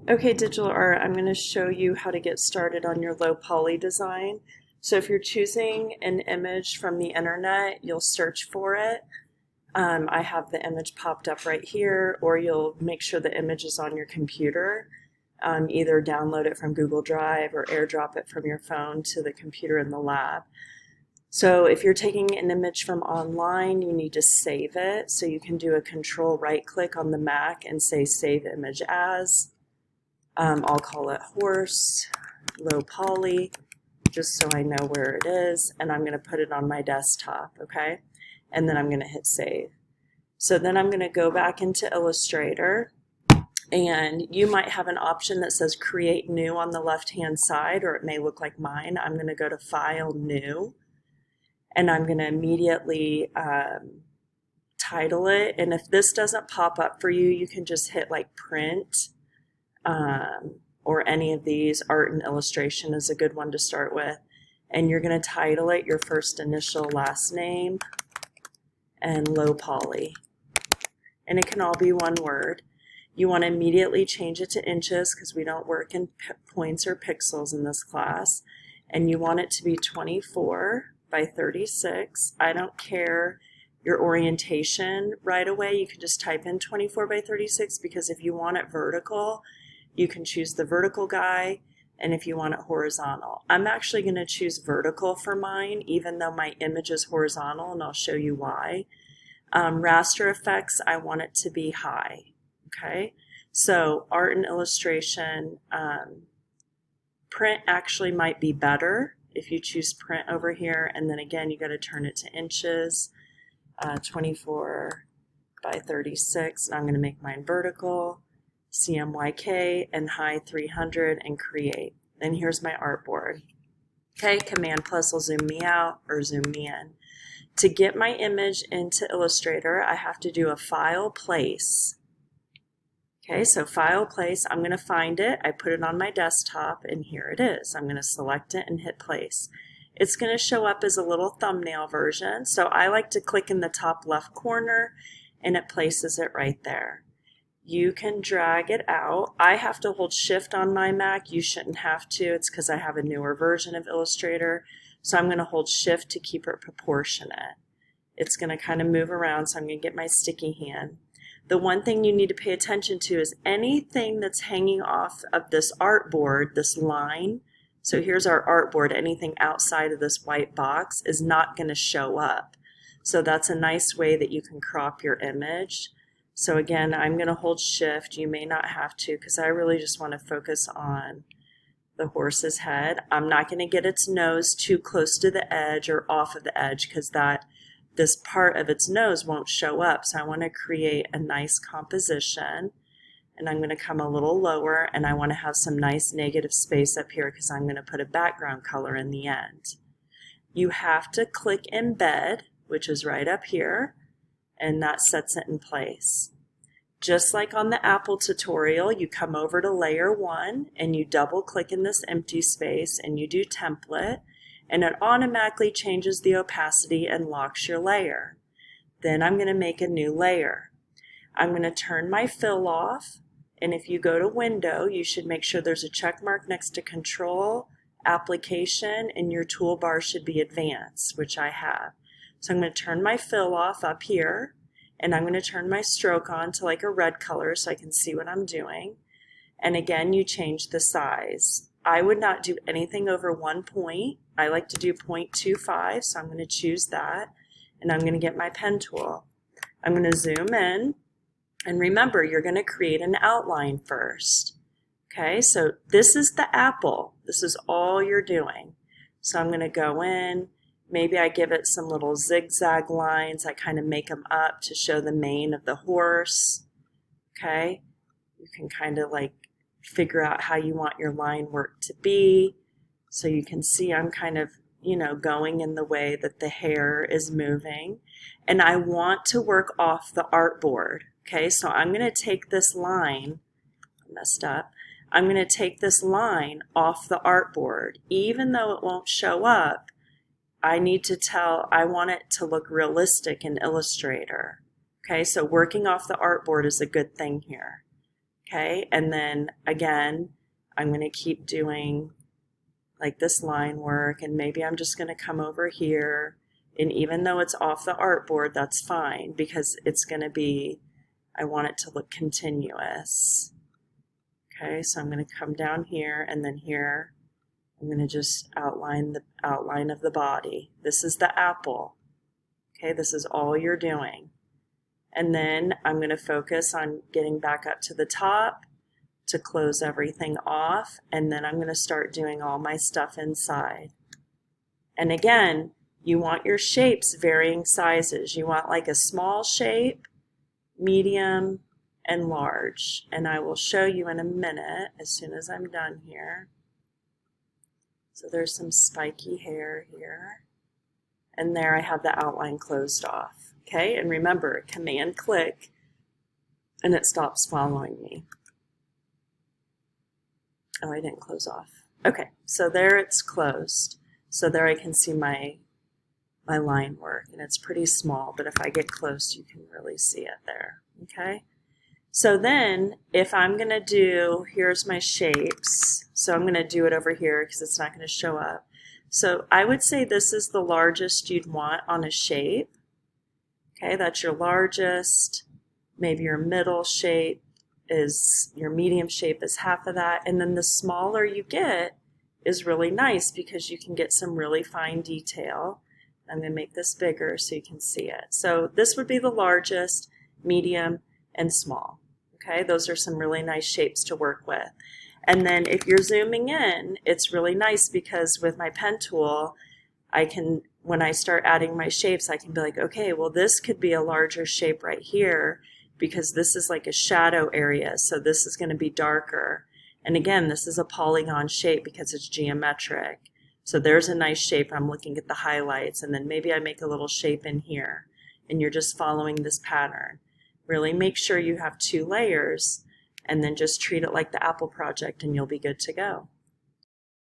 Okay, digital art, I'm going to show you how to get started on your low poly design. So if you're choosing an image from the internet, you'll search for it. I have the image popped up right here, or you'll make sure the image is on your computer. Either download it from Google Drive or AirDrop it from your phone to the computer in the lab. So if you're taking an image from online, you need to save it. So you can do a control right click on the Mac and say save image as. I'll call it horse, low poly, just so I know where it is, and I'm going to put it on my desktop, okay? And then I'm going to hit save. So then I'm going to go back into Illustrator, and you might have an option that says create new on the left-hand side, or it may look like mine. I'm going to go to File, New, and I'm going to immediately title it. And if this doesn't pop up for you, you can just hit like Print, or any of these. Art and illustration is a good one to start with. And you're going to title it your first initial last name and low poly. And it can all be one word. You want to immediately change it to inches because we don't work in points or pixels in this class. And you want it to be 24 by 36. I don't care your orientation right away. You can just type in 24 by 36 because if you want it vertical, you can choose the vertical guy, and if you want it horizontal. I'm actually going to choose vertical for mine, even though my image is horizontal, and I'll show you why. Raster effects, I want it to be high, okay? So art and illustration, print actually might be better if you choose print over here, and then again, you got to turn it to inches, 24 by 36, and I'm going to make mine vertical. CMYK and high 300 and create. And here's my artboard. Okay, Command plus will zoom me out or zoom me in. To get my image into Illustrator, I have to do a file place. Okay, so file place, I'm going to find it. I put it on my desktop and here it is. I'm going to select it and hit place. It's going to show up as a little thumbnail version. So I like to click in the top left corner and it places it right there. You can drag it out. I have to hold shift on my Mac. You shouldn't have to. It's because I have a newer version of Illustrator. So I'm going to hold shift to keep it proportionate. It's going to kind of move around, so I'm going to get my sticky hand. The one thing you need to pay attention to is anything that's hanging off of this artboard, this line. So here's our artboard. Anything outside of this white box is not going to show up. So that's a nice way that you can crop your image. So again, I'm going to hold shift. You may not have to because I really just want to focus on the horse's head. I'm not going to get its nose too close to the edge or off of the edge because this part of its nose won't show up. So I want to create a nice composition, and I'm going to come a little lower, and I want to have some nice negative space up here because I'm going to put a background color in the end. You have to click embed, which is right up here, and that sets it in place. Just like on the Apple tutorial, you come over to layer 1 and you double click in this empty space and you do template, and it automatically changes the opacity and locks your layer. Then I'm going to make a new layer. I'm going to turn my fill off, and if you go to window, you should make sure there's a check mark next to control, application, and your toolbar should be advanced, which I have. So I'm going to turn my fill off up here, and I'm going to turn my stroke on to like a red color so I can see what I'm doing. And again, you change the size. I would not do anything over 1 point. I like to do 0.25, so I'm going to choose that, and I'm going to get my pen tool. I'm going to zoom in, and remember, you're going to create an outline first. Okay, so this is the apple. This is all you're doing. So I'm going to go in. Maybe I give it some little zigzag lines. I kind of make them up to show the mane of the horse. Okay, you can kind of like figure out how you want your line work to be. So you can see I'm kind of, going in the way that the hair is moving. And I want to work off the artboard. Okay, so I'm going to take this line, messed up. I'm going to take this line off the artboard. Even though it won't show up, I want it to look realistic in Illustrator. Okay, so working off the artboard is a good thing here. Okay, and then again, I'm going to keep doing like this line work, and maybe I'm just going to come over here, and even though it's off the artboard, that's fine because it's going to be, I want it to look continuous. Okay, so I'm going to come down here, and then here I'm going to just outline the outline of the body. This is the apple. Okay, this is all you're doing. And then I'm going to focus on getting back up to the top to close everything off, and then I'm going to start doing all my stuff inside. And again, you want your shapes varying sizes. You want like a small shape, medium, and large. And I will show you in a minute as soon as I'm done here. So there's some spiky hair here. And there I have the outline closed off. Okay, and remember, Command click, and it stops following me. Oh, I didn't close off. Okay, so there it's closed. So there I can see my line work, and it's pretty small, but if I get close, you can really see it there. Okay, so then if I'm going to do, here's my shapes. So I'm going to do it over here because it's not going to show up. So I would say this is the largest you'd want on a shape. Okay, that's your largest. Maybe your middle shape is, your medium shape is half of that. And then the smaller you get is really nice because you can get some really fine detail. I'm going to make this bigger so you can see it. So this would be the largest, medium, and small. Okay, those are some really nice shapes to work with. And then if you're zooming in, it's really nice because with my pen tool, I can, when I start adding my shapes, I can be like, okay, well this could be a larger shape right here because this is like a shadow area, so this is going to be darker. And again, this is a polygon shape because it's geometric. So there's a nice shape. I'm looking at the highlights, and then maybe I make a little shape in here, and you're just following this pattern. Really make sure you have 2 layers, and then just treat it like the apple project and you'll be good to go.